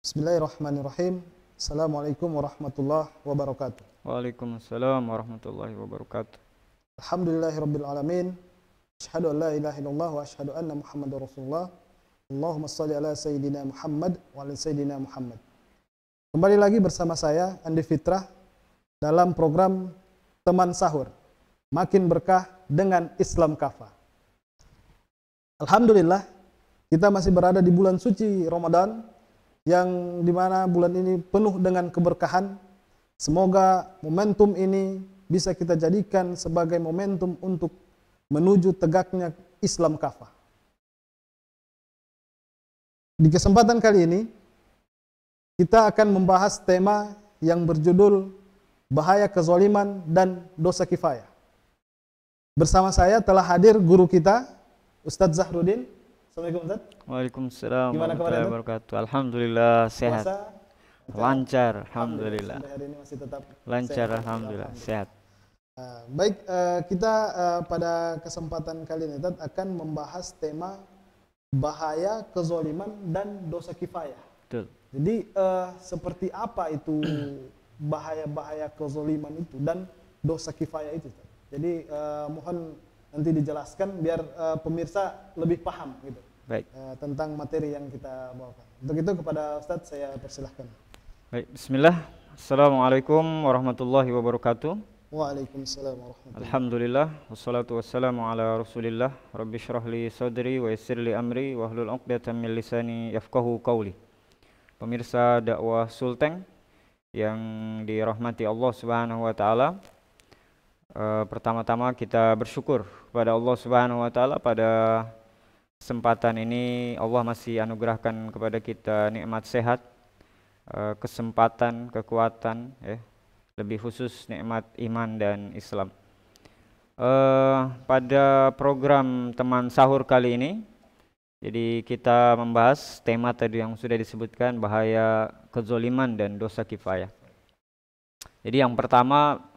Bismillahirrahmanirrahim. Assalamualaikum warahmatullahi wabarakatuh. Waalaikumsalam warahmatullahi wabarakatuh. Alhamdulillahirabbil alamin. Asyhadu an la ilaha illallah wa asyhadu anna Muhammadar Rasulullah. Allahumma shalli ala sayyidina Muhammad wa ala sayyidina Muhammad. Kembali lagi bersama saya Andi Fitrah dalam program Teman Sahur. Makin berkah dengan Islam Kafah. Alhamdulillah, kita masih berada di bulan suci Ramadan, yang dimana bulan ini penuh dengan keberkahan. Semoga momentum ini bisa kita jadikan sebagai momentum untuk menuju tegaknya Islam Kafah. Di kesempatan kali ini, kita akan membahas tema yang berjudul bahaya kezaliman dan dosa kifayah. Bersama saya telah hadir guru kita, Ustadz Zahruddin. Assalamualaikum Ustaz. Waalaikumsalam Gimana warahmatullahi wabarakatuh. Alhamdulillah sehat. Puasa? Lancar, alhamdulillah. Sampai hari ini masih tetap Lancar, sehat. alhamdulillah, sehat. Baik, kita pada kesempatan kali ini Ustaz akan membahas tema bahaya kezaliman dan dosa kifayah. Betul. Jadi seperti apa itu bahaya-bahaya kezaliman itu dan dosa kifayah itu Ustaz? Jadi mohon nanti dijelaskan biar pemirsa lebih paham gitu. Baik. Tentang materi yang kita bawakan. Untuk itu kepada Ustadz saya persilahkan. Baik, bismillah. Assalamualaikum warahmatullahi wabarakatuh. Waalaikumsalam warahmatullahi wabarakatuh. Alhamdulillah, wassalatu wassalamu ala Rasulillah. Rabbi shrah li sadri wa yassir li amri wahlul 'uqdatam min lisani yafqahu qawli. Pemirsa dakwah Sulteng yang dirahmati Allah Subhanahu wa taala. Pertama-tama kita bersyukur kepada Allah Subhanahu wa taala pada kesempatan ini Allah masih anugerahkan kepada kita nikmat sehat, kesempatan, kekuatan, lebih khusus nikmat iman dan Islam. Pada program Teman Sahur kali ini, jadi kita membahas tema tadi yang sudah disebutkan, bahaya kezaliman dan dosa kifayah. Jadi yang pertama,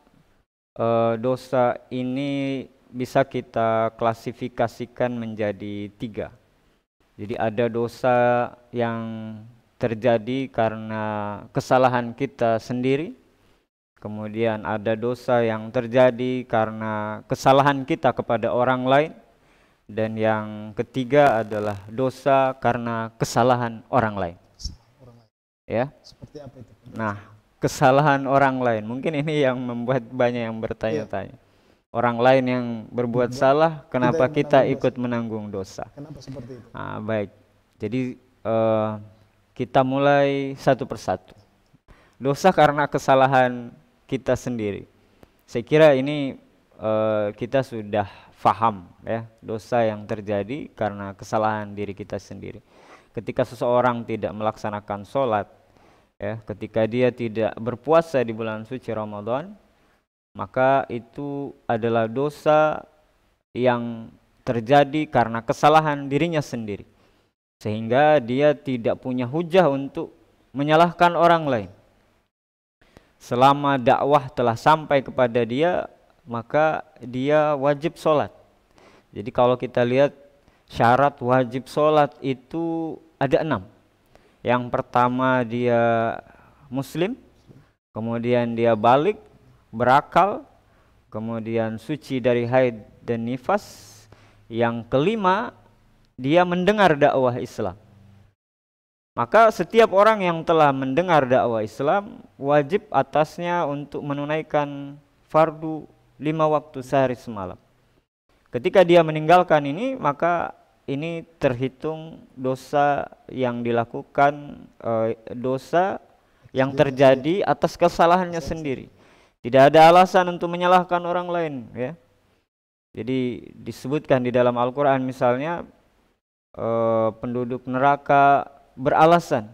dosa ini bisa kita klasifikasikan menjadi 3. Jadi ada dosa yang terjadi karena kesalahan kita sendiri, kemudian ada dosa yang terjadi karena kesalahan kita kepada orang lain, dan yang ketiga adalah dosa karena kesalahan orang lain. Ya. Seperti apa itu? Nah, kesalahan orang lain, mungkin ini yang membuat banyak yang bertanya-tanya. Orang lain yang berbuat salah, kenapa kita ikut menanggung dosa? Kenapa seperti itu? Baik, jadi kita mulai satu persatu. Dosa karena kesalahan kita sendiri. Saya kira ini kita sudah faham, ya, dosa yang terjadi karena kesalahan diri kita sendiri. Ketika seseorang tidak melaksanakan sholat, ya, ketika dia tidak berpuasa di bulan suci Ramadan, maka itu adalah dosa yang terjadi karena kesalahan dirinya sendiri, sehingga dia tidak punya hujah untuk menyalahkan orang lain. Selama dakwah telah sampai kepada dia, maka dia wajib sholat. Jadi kalau kita lihat syarat wajib sholat itu ada 6. Yang pertama dia muslim, kemudian dia balik, berakal, kemudian suci dari haid dan nifas. Yang kelima, dia mendengar dakwah Islam. Maka setiap orang yang telah mendengar dakwah Islam wajib atasnya untuk menunaikan fardu 5 waktu sehari semalam. Ketika dia meninggalkan ini, maka ini terhitung dosa yang dilakukan, dosa yang terjadi atas kesalahannya sendiri. Tidak ada alasan untuk menyalahkan orang lain, ya. Jadi disebutkan di dalam Al-Quran misalnya, penduduk neraka beralasan.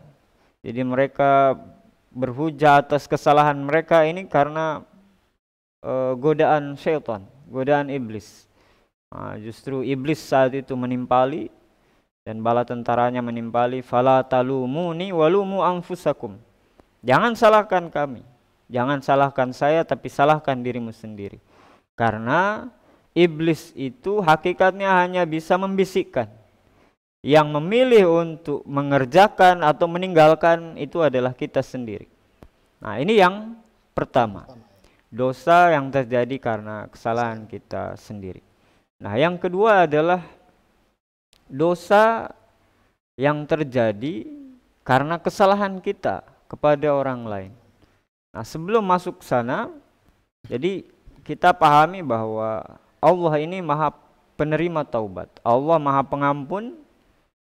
Jadi mereka berhujah atas kesalahan mereka ini karena godaan syaitan, godaan iblis. Justru iblis saat itu menimpali, dan bala tentaranya menimpali, fala talumuni walumu anfusakum. Jangan salahkan kami, jangan salahkan saya, tapi salahkan dirimu sendiri. Karena iblis itu hakikatnya hanya bisa membisikkan. Yang memilih untuk mengerjakan atau meninggalkan itu adalah kita sendiri. Nah, ini yang pertama. Dosa yang terjadi karena kesalahan kita sendiri. Nah, yang kedua adalah dosa yang terjadi karena kesalahan kita kepada orang lain. Nah, sebelum masuk ke sana, jadi kita pahami bahwa Allah ini Maha penerima taubat. Allah Maha pengampun.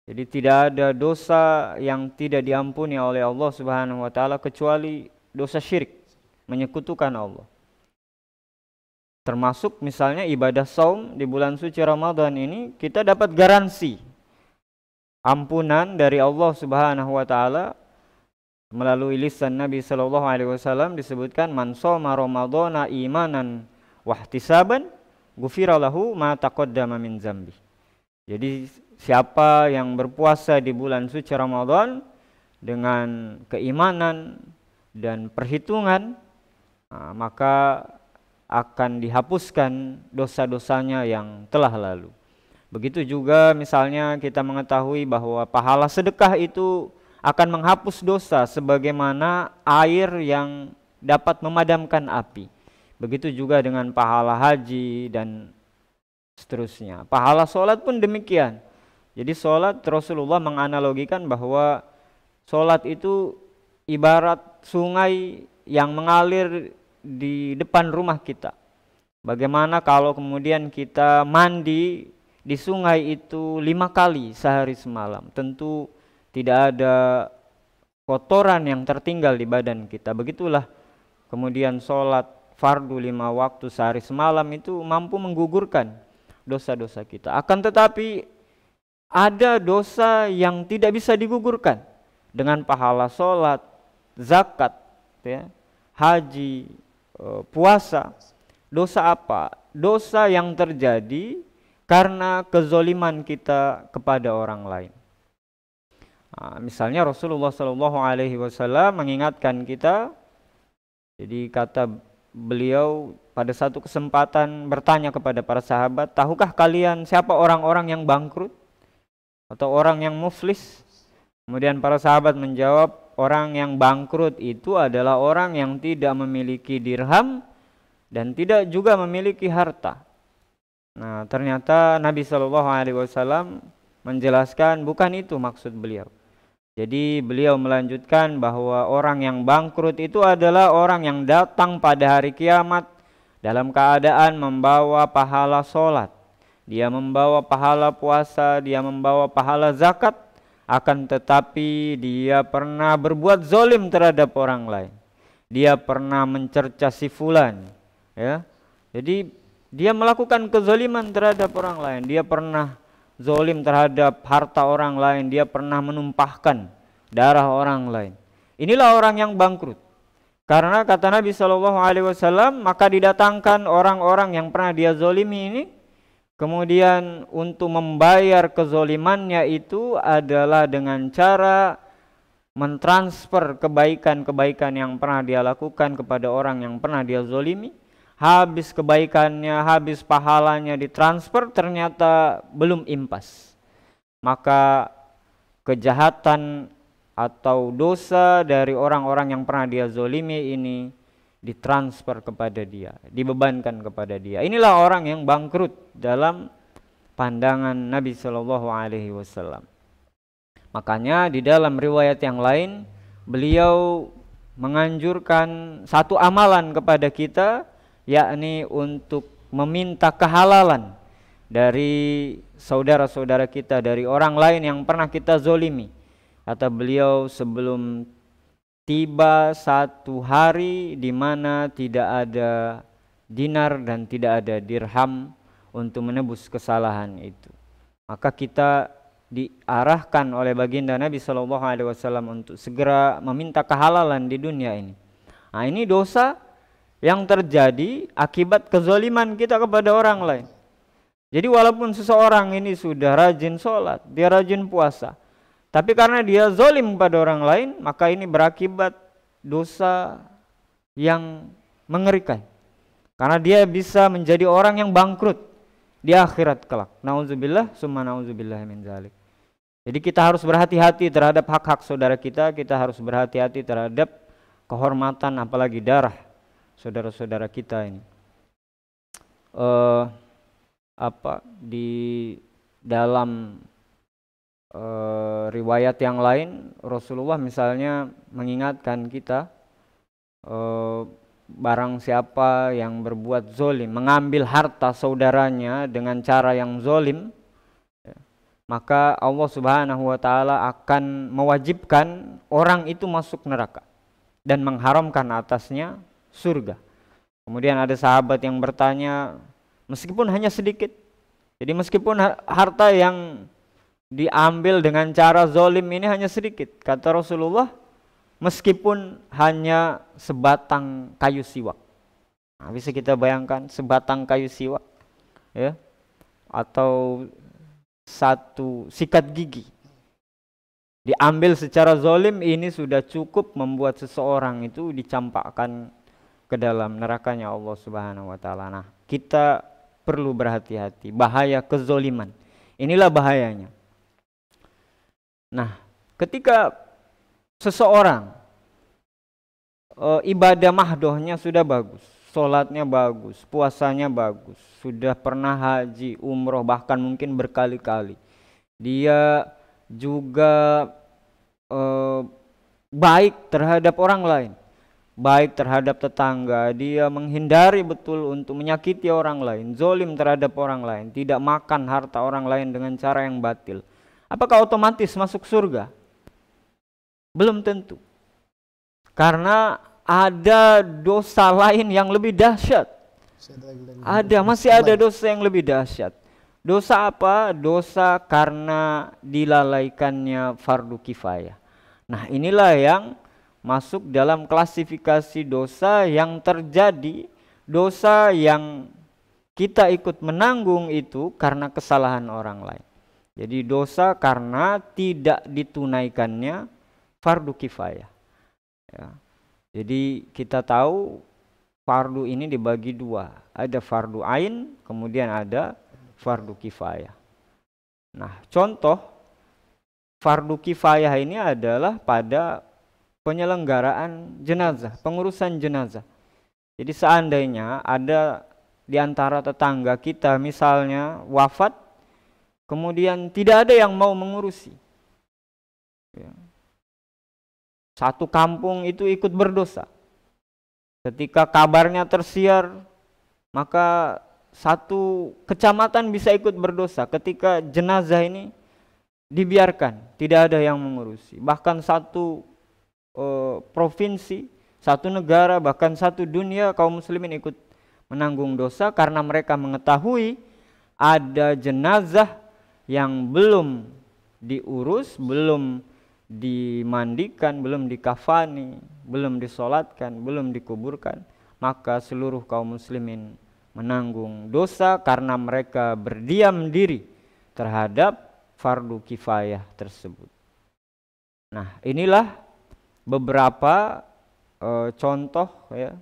Jadi tidak ada dosa yang tidak diampuni oleh Allah Subhanahu wa taala kecuali dosa syirik, menyekutukan Allah. Termasuk misalnya ibadah saum di bulan suci Ramadan ini, kita dapat garansi ampunan dari Allah Subhanahu wa taala melalui lisan Nabi sallallahu alaihi wasallam, disebutkan man shoma ramadhana imanan wahtisaban ghufira lahu ma taqaddama min dzambi. Jadi siapa yang berpuasa di bulan suci Ramadan dengan keimanan dan perhitungan, maka akan dihapuskan dosa-dosanya yang telah lalu. Begitu juga misalnya kita mengetahui bahwa pahala sedekah itu akan menghapus dosa sebagaimana air yang dapat memadamkan api. Begitu juga dengan pahala haji dan seterusnya. Pahala sholat pun demikian. Jadi sholat, Rasulullah menganalogikan bahwa sholat itu ibarat sungai yang mengalir di depan rumah kita. Bagaimana kalau kemudian kita mandi di sungai itu 5 kali sehari semalam? Tentu tidak ada kotoran yang tertinggal di badan kita. Begitulah kemudian sholat fardu 5 waktu sehari semalam itu mampu menggugurkan dosa-dosa kita. Akan tetapi ada dosa yang tidak bisa digugurkan dengan pahala sholat, zakat, ya, haji, puasa. Dosa apa? Dosa yang terjadi karena kezoliman kita kepada orang lain. Nah, misalnya Rasulullah SAW mengingatkan kita. Jadi kata beliau pada satu kesempatan bertanya kepada para sahabat, tahukah kalian siapa orang-orang yang bangkrut atau orang yang muflis? Kemudian para sahabat menjawab, orang yang bangkrut itu adalah orang yang tidak memiliki dirham dan tidak juga memiliki harta. Nah, ternyata Nabi SAW menjelaskan bukan itu maksud beliau. Jadi beliau melanjutkan bahwa orang yang bangkrut itu adalah orang yang datang pada hari kiamat dalam keadaan membawa pahala sholat, dia membawa pahala puasa, dia membawa pahala zakat, akan tetapi dia pernah berbuat zolim terhadap orang lain. Dia pernah mencerca si fulan, ya. Jadi dia melakukan kezaliman terhadap orang lain. Dia pernah zolim terhadap harta orang lain. Dia pernah menumpahkan darah orang lain. Inilah orang yang bangkrut. Karena kata Nabi SAW, maka didatangkan orang-orang yang pernah dia zolimi ini. Kemudian untuk membayar kezolimannya itu adalah dengan cara mentransfer kebaikan-kebaikan yang pernah dia lakukan kepada orang yang pernah dia zolimi. Habis kebaikannya, habis pahalanya ditransfer, ternyata belum impas. Maka kejahatan atau dosa dari orang-orang yang pernah dia zolimi ini ditransfer kepada dia, dibebankan kepada dia. Inilah orang yang bangkrut dalam pandangan Nabi SAW. Makanya di dalam riwayat yang lain, beliau menganjurkan satu amalan kepada kita, yakni untuk meminta kehalalan dari saudara-saudara kita, dari orang lain yang pernah kita zolimi. Kata beliau, sebelum tiba satu hari di mana tidak ada dinar dan tidak ada dirham untuk menebus kesalahan itu, maka kita diarahkan oleh baginda Nabi SAW untuk segera meminta kehalalan di dunia ini. Nah, ini dosa yang terjadi akibat kezaliman kita kepada orang lain. Jadi walaupun seseorang ini sudah rajin sholat, dia rajin puasa, tapi karena dia zalim pada orang lain, maka ini berakibat dosa yang mengerikan. Karena dia bisa menjadi orang yang bangkrut di akhirat kelak. Nauzubillah summa nauzubillah min dzalik. Jadi kita harus berhati-hati terhadap hak-hak saudara kita harus berhati-hati terhadap kehormatan apalagi darah saudara-saudara kita ini. Di dalam riwayat yang lain Rasulullah misalnya mengingatkan kita, barang siapa yang berbuat zolim, mengambil harta saudaranya dengan cara yang zolim, maka Allah Subhanahu wa Ta'ala akan mewajibkan orang itu masuk neraka dan mengharamkan atasnya surga. Kemudian ada sahabat yang bertanya, meskipun hanya sedikit, jadi meskipun harta yang diambil dengan cara zolim ini hanya sedikit, kata Rasulullah, meskipun hanya sebatang kayu siwak. Nah, bisa kita bayangkan sebatang kayu siwak, ya, atau satu sikat gigi diambil secara zolim, ini sudah cukup membuat seseorang itu dicampakkan ke dalam nerakanya Allah Subhanahu wa Ta'ala. Nah, kita perlu berhati-hati, bahaya kezoliman. Inilah bahayanya. Nah, ketika seseorang ibadah mahdohnya sudah bagus, sholatnya bagus, puasanya bagus, sudah pernah haji, umroh, bahkan mungkin berkali-kali, dia juga baik terhadap orang lain, baik terhadap tetangga, dia menghindari betul untuk menyakiti orang lain, zolim terhadap orang lain, tidak makan harta orang lain dengan cara yang batil. Apakah otomatis masuk surga? Belum tentu. Karena ada dosa lain yang lebih dahsyat. Masih ada dosa yang lebih dahsyat. Dosa apa? Dosa karena dilalaikannya fardu kifayah. Nah, inilah yang masuk dalam klasifikasi dosa yang terjadi, dosa yang kita ikut menanggung itu karena kesalahan orang lain. Jadi dosa karena tidak ditunaikannya fardu kifayah. Ya. Jadi kita tahu fardu ini dibagi dua, ada fardu ain, kemudian ada fardu kifayah. Nah, contoh fardu kifayah ini adalah pada penyelenggaraan jenazah, pengurusan jenazah. Jadi seandainya ada di antara tetangga kita misalnya wafat, kemudian tidak ada yang mau mengurusi, ya, satu kampung itu ikut berdosa. Ketika kabarnya tersiar, maka satu kecamatan bisa ikut berdosa ketika jenazah ini dibiarkan, tidak ada yang mengurusi. Bahkan satu provinsi, satu negara, bahkan satu dunia kaum muslimin ikut menanggung dosa karena mereka mengetahui ada jenazah yang belum diurus, belum dimandikan, belum dikafani, belum disolatkan, belum dikuburkan, maka seluruh kaum muslimin menanggung dosa karena mereka berdiam diri terhadap fardu kifayah tersebut. Nah, inilah beberapa contoh, ya,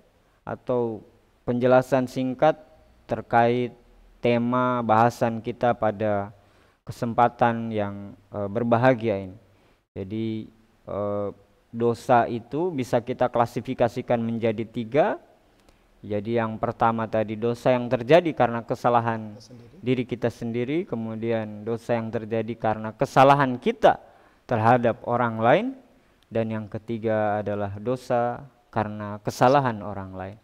atau penjelasan singkat terkait tema bahasan kita pada kesempatan yang berbahagia ini. Jadi dosa itu bisa kita klasifikasikan menjadi 3. Jadi yang pertama tadi dosa yang terjadi karena kesalahan diri kita sendiri, kemudian dosa yang terjadi karena kesalahan kita terhadap orang lain, dan yang ketiga adalah dosa karena kesalahan orang lain.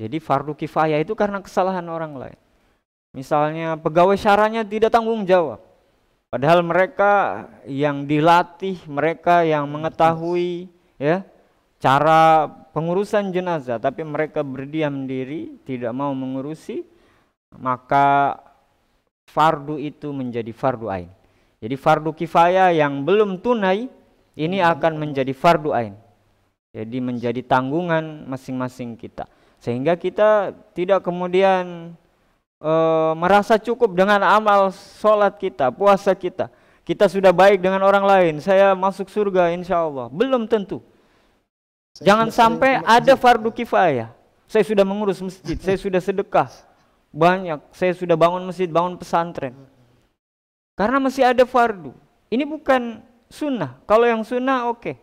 Jadi fardu kifayah itu karena kesalahan orang lain. Misalnya pegawai syaranya tidak tanggung jawab, padahal mereka yang dilatih, mereka yang mengetahui, ya, cara pengurusan jenazah, tapi mereka berdiam diri, tidak mau mengurusi, maka fardu itu menjadi fardu ain. Jadi fardu kifayah yang belum tunai ini akan menjadi fardu ain. Jadi menjadi tanggungan masing-masing kita. Sehingga kita tidak kemudian merasa cukup dengan amal sholat kita, puasa kita. Kita sudah baik dengan orang lain, saya masuk surga insya Allah. Belum tentu. Jangan sampai ada fardu kifayah. Saya sudah mengurus masjid, saya sudah sedekah banyak, saya sudah bangun masjid, bangun pesantren. Karena masih ada fardu. Ini bukan sunnah. Kalau yang sunnah oke,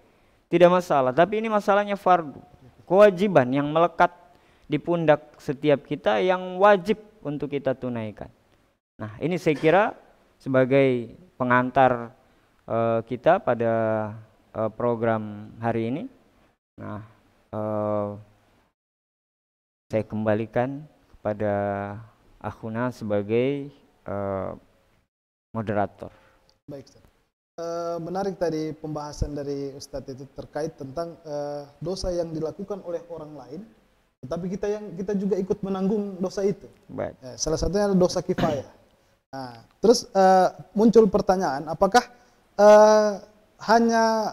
tidak masalah. Tapi ini masalahnya fardu, kewajiban yang melekat di pundak setiap kita yang wajib untuk kita tunaikan. Nah, ini saya kira sebagai pengantar kita pada program hari ini. Nah, saya kembalikan kepada Akhuna sebagai moderator. Baik, Ustaz. Menarik tadi pembahasan dari Ustadz itu terkait tentang dosa yang dilakukan oleh orang lain, tetapi kita juga ikut menanggung dosa itu. Baik. Salah satunya adalah dosa kifayah. Nah, terus muncul pertanyaan, apakah hanya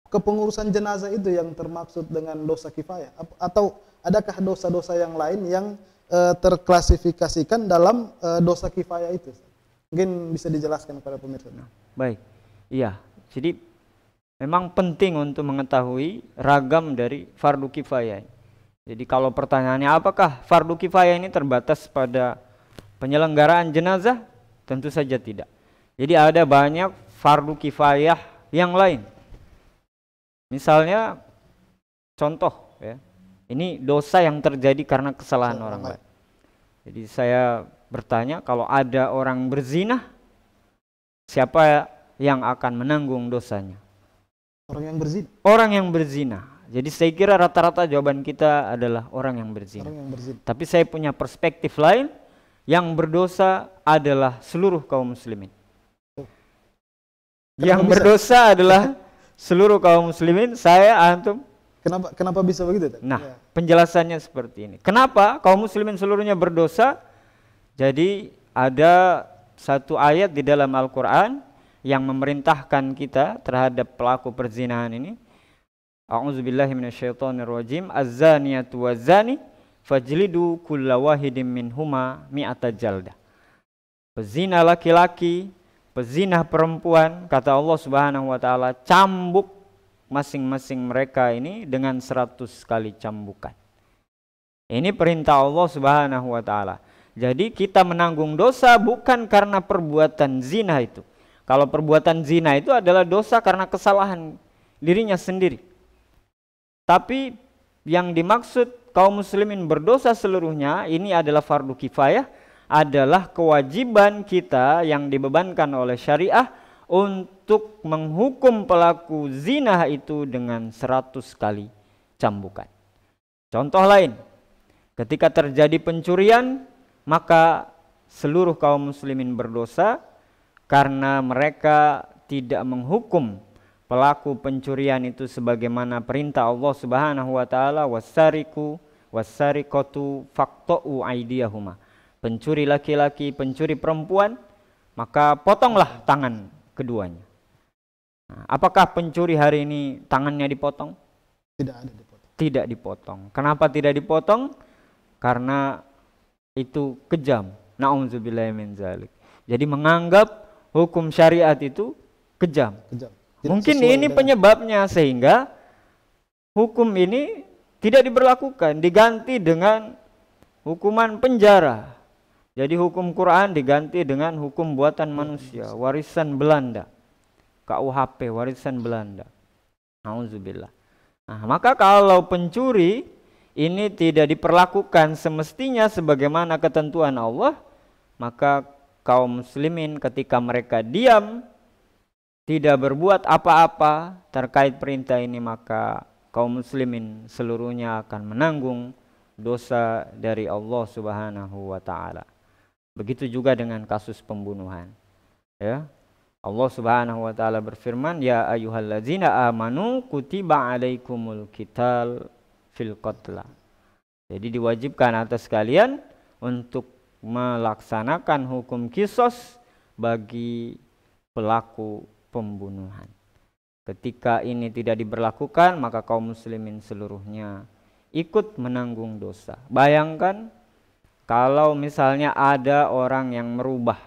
kepengurusan jenazah itu yang termaksud dengan dosa kifayah, atau adakah dosa-dosa yang lain yang terklasifikasikan dalam dosa kifayah itu? Mungkin bisa dijelaskan kepada pemirsa. Baik, iya. Jadi memang penting untuk mengetahui ragam dari fardu kifayah. Jadi kalau pertanyaannya apakah fardu kifayah ini terbatas pada penyelenggaraan jenazah? Tentu saja tidak. Jadi ada banyak fardu kifayah yang lain. Misalnya contoh ya, ini dosa yang terjadi karena kesalahan orang lain. Jadi saya bertanya, kalau ada orang berzina, siapa yang akan menanggung dosanya? Orang yang berzina. Orang yang berzina. Jadi saya kira rata-rata jawaban kita adalah orang yang berzina. Orang yang berzina. Tapi saya punya perspektif lain, yang berdosa adalah seluruh kaum muslimin. Yang berdosa adalah seluruh kaum muslimin, saya, antum. Kenapa bisa begitu? Nah, penjelasannya seperti ini. Kenapa kaum muslimin seluruhnya berdosa? Jadi ada satu ayat di dalam Al-Quran yang memerintahkan kita terhadap pelaku perzinahan ini. A'udzubillahi minasyaitonirrajim. Az-zaniyatu waz-zani fajlidu kulla wahidin minhuma mi'ata jaldah. Pezina laki-laki, pezina perempuan, kata Allah Subhanahu wa taala, cambuk masing-masing mereka ini dengan 100 kali cambukan. Ini perintah Allah Subhanahu wa taala. Jadi kita menanggung dosa bukan karena perbuatan zina itu. Kalau perbuatan zina itu adalah dosa karena kesalahan dirinya sendiri. Tapi yang dimaksud kaum muslimin berdosa seluruhnya, ini adalah fardu kifayah, adalah kewajiban kita yang dibebankan oleh syariah untuk menghukum pelaku zina itu dengan 100 kali cambukan. Contoh lain, ketika terjadi pencurian, maka seluruh kaum muslimin berdosa karena mereka tidak menghukum pelaku pencurian itu sebagaimana perintah Allah Subhanahu wa taala, wasariku wasariqatu faqta'u aydiyahuma. Pencuri laki-laki, pencuri perempuan, maka potonglah tangan keduanya. Nah, apakah pencuri hari ini tangannya dipotong? Tidak ada dipotong. Tidak dipotong. Kenapa tidak dipotong? Karena itu kejam. Na'udzubillahi min dzalik. Jadi menganggap hukum syariat itu kejam. Mungkin ini penyebabnya sehingga hukum ini tidak diberlakukan, diganti dengan hukuman penjara. Jadi hukum Quran diganti dengan hukum buatan manusia, warisan Belanda. KUHP, warisan Belanda. Nauzubillah. Nah, maka kalau pencuri ini tidak diperlakukan semestinya sebagaimana ketentuan Allah, maka kaum muslimin ketika mereka diam, tidak berbuat apa-apa terkait perintah ini, maka kaum muslimin seluruhnya akan menanggung dosa dari Allah Subhanahu wa taala. Begitu juga dengan kasus pembunuhan. Ya. Allah Subhanahu wa taala berfirman, ya ayyuhallazina amanu kutiba alaikumul qital fil qatla. Jadi diwajibkan atas kalian untuk melaksanakan hukum qisas bagi pelaku pembunuhan. Ketika ini tidak diberlakukan, maka kaum muslimin seluruhnya ikut menanggung dosa. Bayangkan kalau misalnya ada orang yang merubah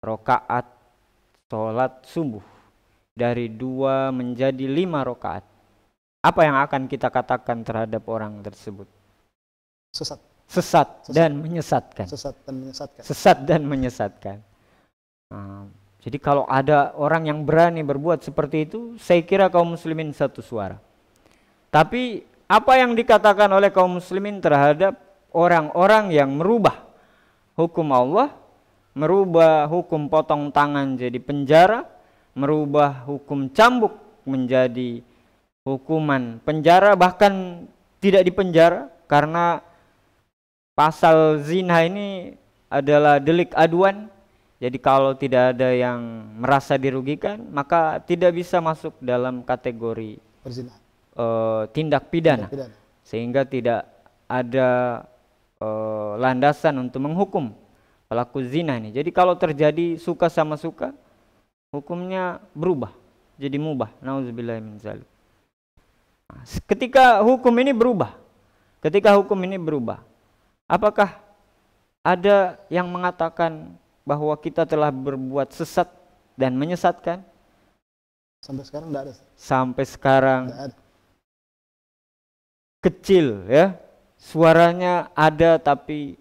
rakaat sholat subuh dari 2 menjadi 5 rakaat. Apa yang akan kita katakan terhadap orang tersebut? Sesat dan menyesatkan. Sesat dan menyesatkan. Sesat dan menyesatkan. Jadi kalau ada orang yang berani berbuat seperti itu, saya kira kaum muslimin satu suara. Tapi apa yang dikatakan oleh kaum muslimin terhadap orang-orang yang merubah hukum Allah, merubah hukum potong tangan jadi penjara, merubah hukum cambuk menjadi hukuman penjara, bahkan tidak dipenjara karena pasal zina ini adalah delik aduan. Jadi kalau tidak ada yang merasa dirugikan, maka tidak bisa masuk dalam kategori Perzinahan. Tindak pidana, sehingga tidak ada landasan untuk menghukum pelaku zina ini. Jadi kalau terjadi suka sama suka, hukumnya berubah jadi mubah. Nauzubillah min dzalik. Ketika hukum ini berubah, apakah ada yang mengatakan bahwa kita telah berbuat sesat dan menyesatkan? Sampai sekarang tidak ada. Sampai sekarang Tidak ada. Kecil ya, suaranya ada tapi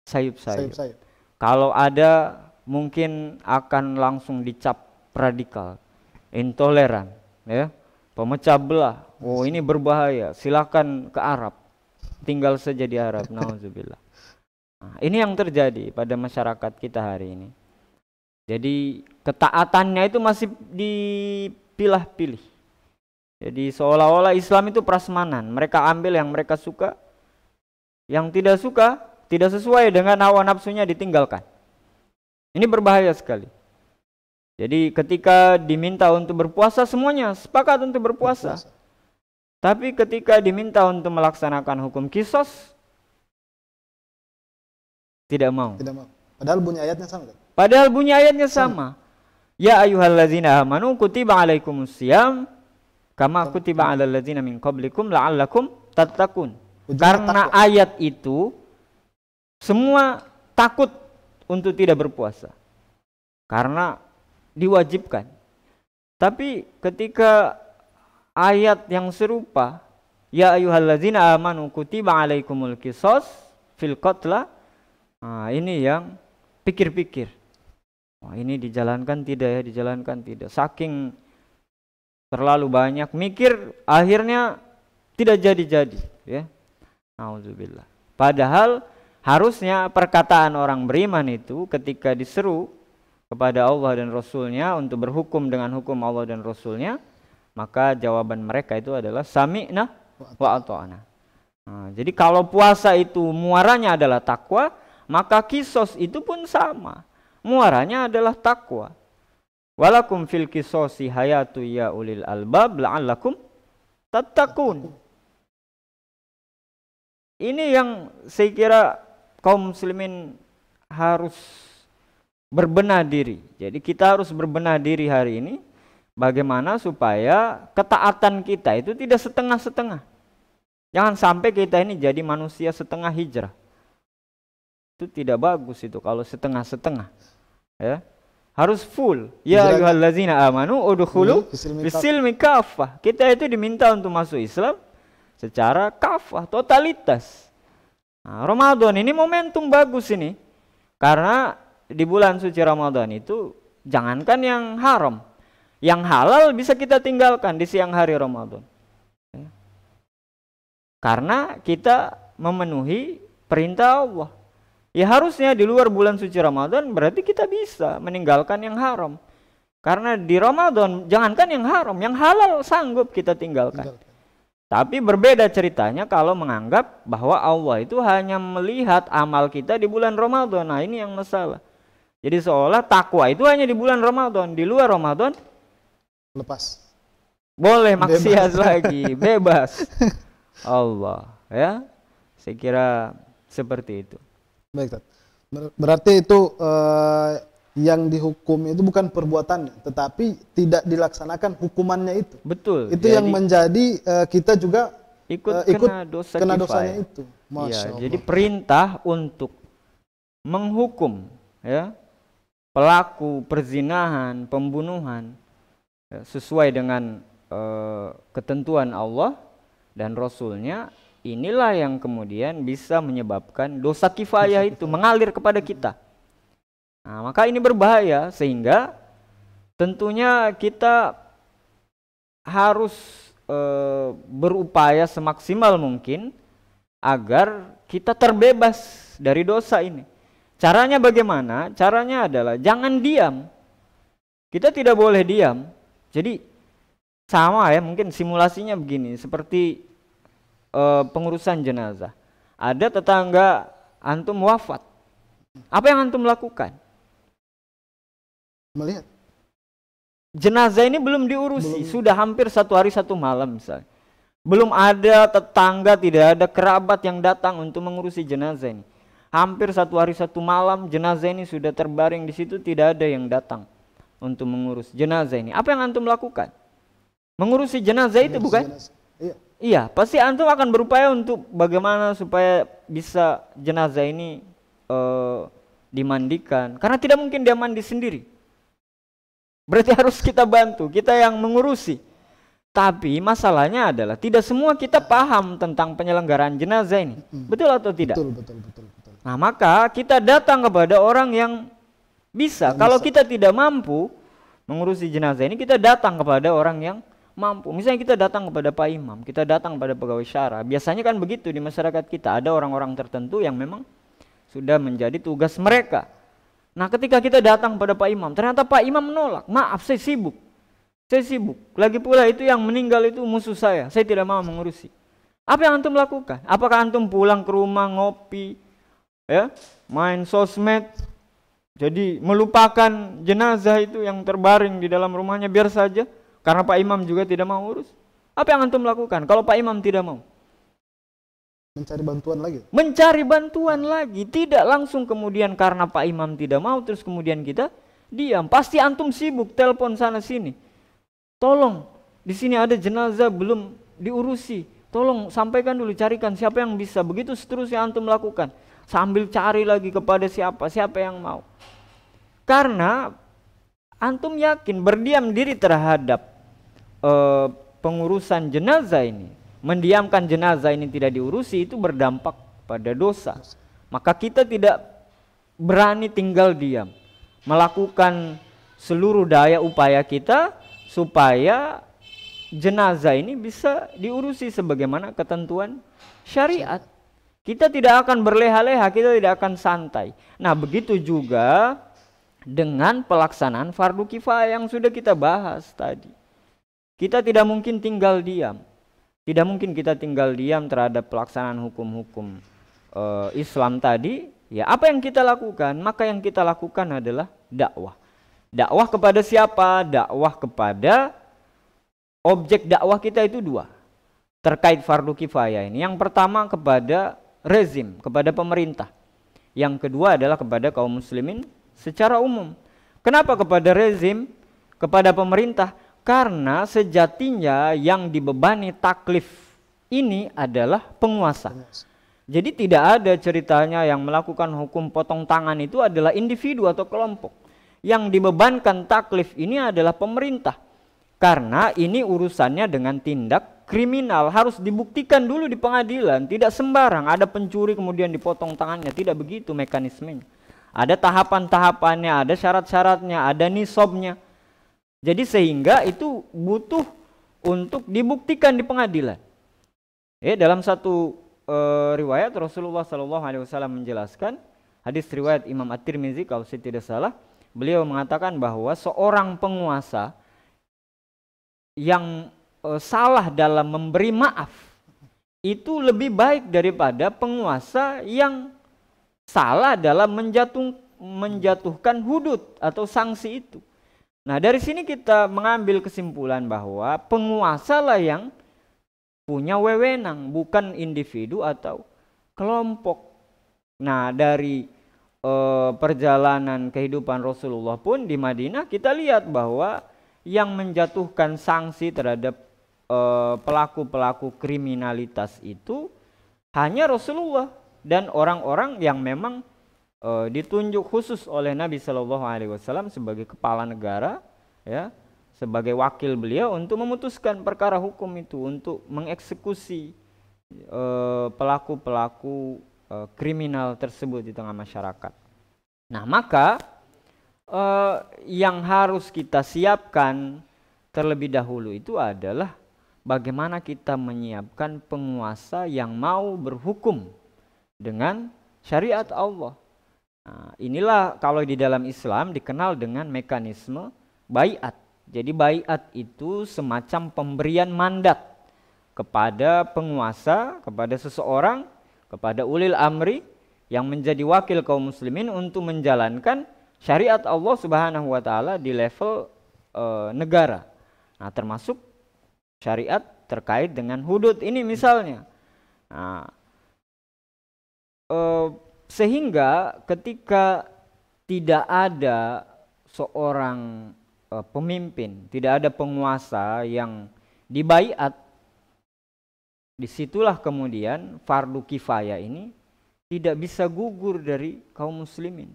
sayup-sayup. Kalau ada mungkin akan langsung dicap radikal, intoleran, ya, pemecah belah. Oh ini berbahaya, silakan ke Arab, tinggal saja di Arab. Nauzubillah. Nah, ini yang terjadi pada masyarakat kita hari ini. Jadi ketaatannya itu masih dipilah-pilih. Jadi seolah-olah Islam itu prasmanan. Mereka ambil yang mereka suka, yang tidak suka, tidak sesuai dengan hawa nafsunya ditinggalkan. Ini berbahaya sekali. Jadi ketika diminta untuk berpuasa, semuanya sepakat untuk berpuasa. Tapi ketika diminta untuk melaksanakan hukum kisos, tidak mau. Padahal bunyi ayatnya sama. Ya ayyuhallazina amanu kutiba alaikumusiyam kama kutiba alal ladzina min qablikum la'allakum tattaqun. Karena ayat itu semua takut untuk tidak berpuasa. Karena diwajibkan. Tapi ketika ayat yang serupa, ya ayyuhallazina amanu kutiba alaikumul qisas fil qatla. Nah, ini yang pikir-pikir. Wah, ini dijalankan tidak ya, dijalankan tidak. Saking terlalu banyak mikir, akhirnya tidak jadi-jadi, ya. Nauzubillah. Padahal harusnya perkataan orang beriman itu ketika diseru kepada Allah dan Rasulnya untuk berhukum dengan hukum Allah dan Rasulnya, maka jawaban mereka itu adalah sami'na wa ata'na. Nah, jadi kalau puasa itu muaranya adalah takwa, maka kisos itu pun sama. Muaranya adalah takwa. Walakum fil kisosi hayatu ya ulil albab la'allakum tattaqun. Ini yang saya kira kaum muslimin harus berbenah diri. Jadi kita harus berbenah diri hari ini bagaimana supaya ketaatan kita itu tidak setengah-setengah. Jangan sampai kita ini jadi manusia setengah hijrah. Itu tidak bagus itu kalau setengah-setengah. Ya. Harus full. Ya ayyuhallazina amanu udkhulu fis-silmi kaffah. Kita itu diminta untuk masuk Islam secara kafah, totalitas. Nah, Ramadan ini momentum bagus ini. Karena di bulan suci Ramadan itu jangankan yang haram, yang halal bisa kita tinggalkan di siang hari Ramadan. Ya. Karena kita memenuhi perintah Allah. Ya harusnya di luar bulan suci Ramadan berarti kita bisa meninggalkan yang haram. Karena di Ramadan jangankan yang haram, yang halal sanggup kita tinggalkan. Tapi berbeda ceritanya kalau menganggap bahwa Allah itu hanya melihat amal kita di bulan Ramadan. Nah ini yang masalah. Jadi seolah takwa itu hanya di bulan Ramadan, di luar Ramadan lepas. Boleh maksiat lagi, bebas. Allah, ya. Saya kira seperti itu. Baik, Tat. Berarti itu yang dihukum itu bukan perbuatannya, tetapi tidak dilaksanakan hukumannya itu. Betul. Itu yang menjadi kita juga ikut kena dosanya itu. Ya, jadi perintah untuk menghukum ya pelaku perzinahan, pembunuhan ya, sesuai dengan ketentuan Allah dan Rasulnya. Inilah yang kemudian bisa menyebabkan dosa kifayah itu mengalir kepada kita. Nah, maka ini berbahaya sehingga tentunya kita harus berupaya semaksimal mungkin agar kita terbebas dari dosa ini. Caranya bagaimana? Caranya adalah jangan diam. Kita tidak boleh diam. Jadi sama ya, mungkin simulasinya begini, seperti pengurusan jenazah. Ada tetangga antum wafat. Apa yang antum lakukan? Melihat. Jenazah ini belum diurusi, sudah hampir 1 hari 1 malam misalnya. Belum ada tetangga, tidak ada kerabat yang datang untuk mengurusi jenazah ini. Hampir 1 hari 1 malam jenazah ini sudah terbaring di situ, tidak ada yang datang untuk mengurus jenazah ini. Apa yang antum lakukan? Mengurusi jenazah itu bukan? Iya, pasti antum akan berupaya untuk bagaimana supaya bisa jenazah ini dimandikan. Karena tidak mungkin dia mandi sendiri. Berarti harus kita bantu, kita yang mengurusi. Tapi masalahnya adalah tidak semua kita paham tentang penyelenggaraan jenazah ini. Betul atau tidak? Betul. Nah, maka kita datang kepada orang yang bisa. Kalau kita tidak mampu mengurusi jenazah ini, kita datang kepada orang yang mampu. Misalnya kita datang kepada Pak Imam, kita datang kepada pegawai syara. Biasanya kan begitu di masyarakat kita, ada orang-orang tertentu yang memang sudah menjadi tugas mereka. Nah, ketika kita datang pada Pak Imam, ternyata Pak Imam menolak. Maaf, saya sibuk. Lagi pula itu yang meninggal itu musuh saya tidak mau mengurusi. Apa yang antum lakukan? Apakah antum pulang ke rumah ngopi, ya, main sosmed, jadi melupakan jenazah itu yang terbaring di dalam rumahnya biar saja karena Pak Imam juga tidak mau urus? Apa yang antum lakukan kalau Pak Imam tidak mau? Mencari bantuan lagi. Mencari bantuan lagi, tidak langsung kemudian karena Pak Imam tidak mau terus kemudian kita diam. Pasti antum sibuk telepon sana sini. Tolong, di sini ada jenazah belum diurusi. Tolong sampaikan dulu, carikan siapa yang bisa. Begitu seterusnya antum lakukan. Sambil cari lagi kepada siapa yang mau. Karena antum yakin berdiam diri terhadap pengurusan jenazah ini, mendiamkan jenazah ini tidak diurusi, itu berdampak pada dosa. Maka kita tidak berani tinggal diam, melakukan seluruh daya upaya kita supaya jenazah ini bisa diurusi sebagaimana ketentuan syariat. Kita tidak akan berleha-leha, kita tidak akan santai. Nah, begitu juga dengan pelaksanaan fardu kifayah yang sudah kita bahas tadi. Kita tidak mungkin tinggal diam. Tidak mungkin kita tinggal diam terhadap pelaksanaan hukum-hukum Islam tadi. Ya, apa yang kita lakukan? Maka yang kita lakukan adalah dakwah. Dakwah kepada siapa? Dakwah kepada objek dakwah kita itu 2 terkait fardu kifayah ini. Yang pertama kepada rezim, kepada pemerintah. Yang kedua adalah kepada kaum muslimin secara umum. Kenapa kepada rezim, kepada pemerintah? Karena sejatinya yang dibebani taklif ini adalah penguasa. Jadi tidak ada ceritanya yang melakukan hukum potong tangan itu adalah individu atau kelompok. Yang dibebankan taklif ini adalah pemerintah. Karena ini urusannya dengan tindak kriminal, harus dibuktikan dulu di pengadilan. Tidak sembarang ada pencuri kemudian dipotong tangannya, tidak begitu mekanismenya. Ada tahapan-tahapannya, ada syarat-syaratnya, ada nisabnya. Jadi sehingga itu butuh untuk dibuktikan di pengadilan. Dalam satu riwayat Rasulullah SAW menjelaskan, hadis riwayat Imam At-Tirmizi kalau saya tidak salah, beliau mengatakan bahwa seorang penguasa yang salah dalam memberi maaf itu lebih baik daripada penguasa yang salah dalam menjatuhkan hudud atau sanksi itu. Nah, dari sini kita mengambil kesimpulan bahwa penguasa lah yang punya wewenang, bukan individu atau kelompok. Nah, dari perjalanan kehidupan Rasulullah pun di Madinah kita lihat bahwa yang menjatuhkan sanksi terhadap pelaku-pelaku kriminalitas itu hanya Rasulullah dan orang-orang yang memang ditunjuk khusus oleh Nabi Shallallahu Alaihi Wasallam sebagai kepala negara, ya, sebagai wakil beliau untuk memutuskan perkara hukum itu, untuk mengeksekusi pelaku-pelaku kriminal tersebut di tengah masyarakat. Nah, maka yang harus kita siapkan terlebih dahulu itu adalah bagaimana kita menyiapkan penguasa yang mau berhukum dengan syariat Allah. Nah, inilah kalau di dalam Islam dikenal dengan mekanisme baiat. Jadi baiat itu semacam pemberian mandat kepada penguasa, kepada seseorang, kepada ulil amri yang menjadi wakil kaum muslimin untuk menjalankan syariat Allah Subhanahu wa taala di level negara. Nah, termasuk syariat terkait dengan hudud ini misalnya. Nah, sehingga ketika tidak ada seorang pemimpin, tidak ada penguasa yang dibaiat, disitulah kemudian fardu kifayah ini tidak bisa gugur dari kaum muslimin.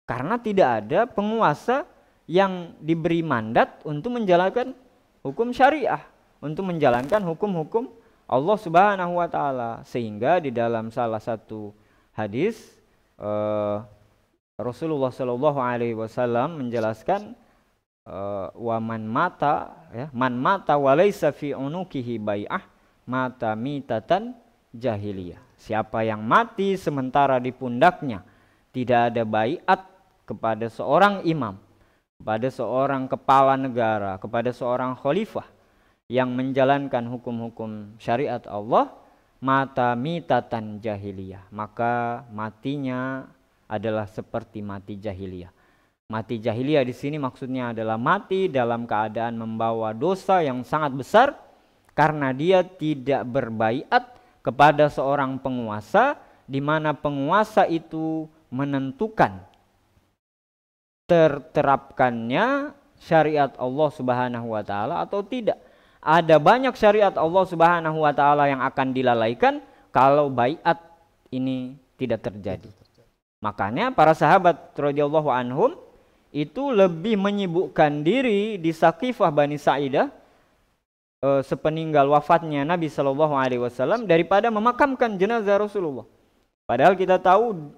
Karena tidak ada penguasa yang diberi mandat untuk menjalankan hukum syariah, untuk menjalankan hukum-hukum Allah Subhanahu wa taala. Sehingga di dalam salah satu hadis Rasulullah Shallallahu alaihi wasallam menjelaskan wa man mata walaysa fi unukihi bai'ah mata mitatan jahiliyah. Siapa yang mati sementara di pundaknya tidak ada baiat kepada seorang imam, kepada seorang kepala negara, kepada seorang khalifah yang menjalankan hukum-hukum syariat Allah, mata mitatan jahiliyah, maka matinya adalah seperti mati jahiliyah. Mati jahiliyah di sini maksudnya adalah mati dalam keadaan membawa dosa yang sangat besar karena dia tidak berbaiat kepada seorang penguasa, di mana penguasa itu menentukan terterapkannya syariat Allah Subhanahu wa taala atau tidak. Ada banyak syariat Allah Subhanahu wa taala yang akan dilalaikan kalau baiat ini tidak terjadi. Makanya para sahabat radhiyallahu anhum itu lebih menyibukkan diri di Saqifah Bani Sa'idah sepeninggal wafatnya Nabi Shallallahu alaihi wasallam daripada memakamkan jenazah Rasulullah. Padahal kita tahu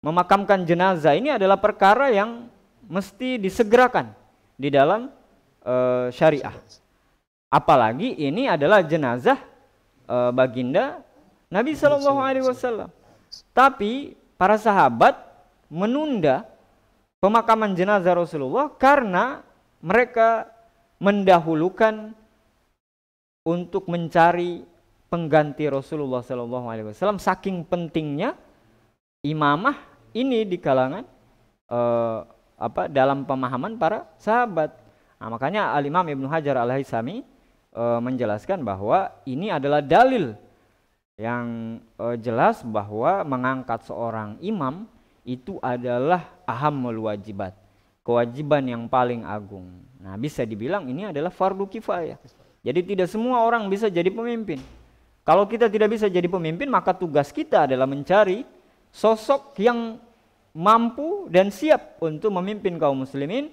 memakamkan jenazah ini adalah perkara yang mesti disegerakan di dalam syariah. Apalagi ini adalah jenazah baginda Nabi Shallallahu alaihi wasallam. Tapi para sahabat menunda pemakaman jenazah Rasulullah karena mereka mendahulukan untuk mencari pengganti Rasulullah Shallallahu alaihi wasallam, saking pentingnya imamah ini di kalangan dalam pemahaman para sahabat. Nah, makanya Al-Imam Ibnu Hajar Al-Haythami menjelaskan bahwa ini adalah dalil yang jelas bahwa mengangkat seorang imam itu adalah ahammul wajibat, kewajiban yang paling agung. Nah, bisa dibilang ini adalah fardu kifayah. Jadi tidak semua orang bisa jadi pemimpin. Kalau kita tidak bisa jadi pemimpin, maka tugas kita adalah mencari sosok yang mampu dan siap untuk memimpin kaum muslimin,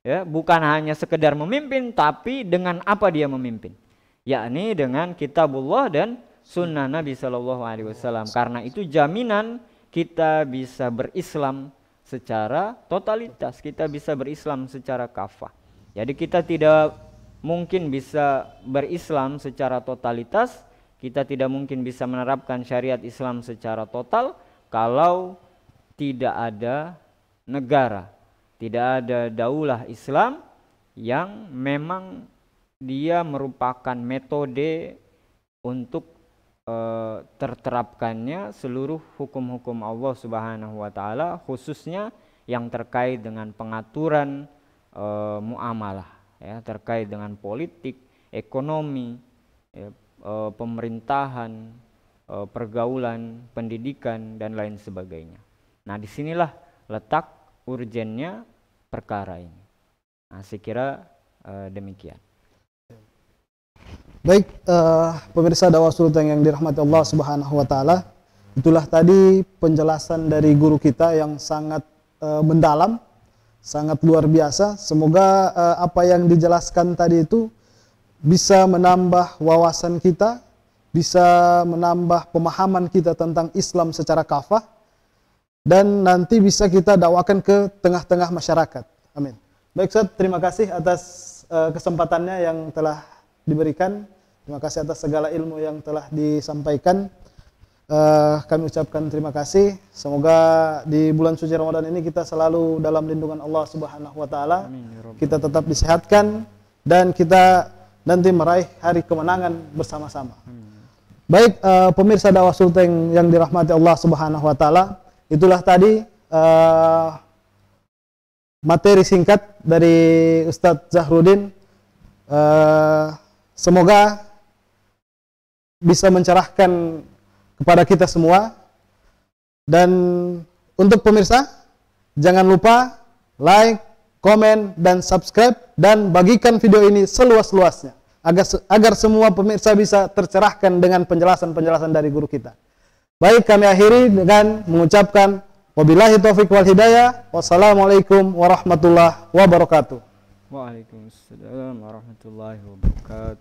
ya, bukan hanya sekedar memimpin, tapi dengan apa dia memimpin, yakni dengan kitabullah dan sunnah Nabi Shallallahu alaihi wasallam. Karena itu jaminan kita bisa berislam secara totalitas, kita bisa berislam secara kafah. Jadi kita tidak mungkin bisa berislam secara totalitas, kita tidak mungkin bisa menerapkan syariat Islam secara total kalau tidak ada negara, tidak ada daulah Islam yang memang dia merupakan metode untuk terterapkannya seluruh hukum-hukum Allah Subhanahu wa taala, khususnya yang terkait dengan pengaturan muamalah, ya, terkait dengan politik, ekonomi, ya, pemerintahan, pergaulan, pendidikan dan lain sebagainya. Nah, disinilah letak urgennya perkara ini. Nah, saya kira demikian. Baik, pemirsa dakwah Sultan yang dirahmati Allah Subhanahu wa taala, itulah tadi penjelasan dari guru kita yang sangat mendalam, sangat luar biasa. Semoga apa yang dijelaskan tadi itu bisa menambah wawasan kita, bisa menambah pemahaman kita tentang Islam secara kafah, dan nanti bisa kita dakwakan ke tengah-tengah masyarakat. Amin. Baik Ustaz, terima kasih atas kesempatannya yang telah diberikan. Terima kasih atas segala ilmu yang telah disampaikan. Kami ucapkan terima kasih. Semoga di bulan suci Ramadan ini kita selalu dalam lindungan Allah Subhanahu wa taala. Kita tetap disehatkan dan kita nanti meraih hari kemenangan bersama-sama. Baik pemirsa dakwah Sulteng yang dirahmati Allah Subhanahu wa taala, itulah tadi materi singkat dari Ustadz Zahrudin. Semoga bisa mencerahkan kepada kita semua. Dan untuk pemirsa, jangan lupa like, komen, dan subscribe, dan bagikan video ini seluas-luasnya agar semua pemirsa bisa tercerahkan dengan penjelasan-penjelasan dari guru kita. Baik, kami akhiri dengan mengucapkan wabillahi taufiq wal hidayah. Wassalamualaikum warahmatullahi wabarakatuh. Waalaikumsalam warahmatullahi wabarakatuh.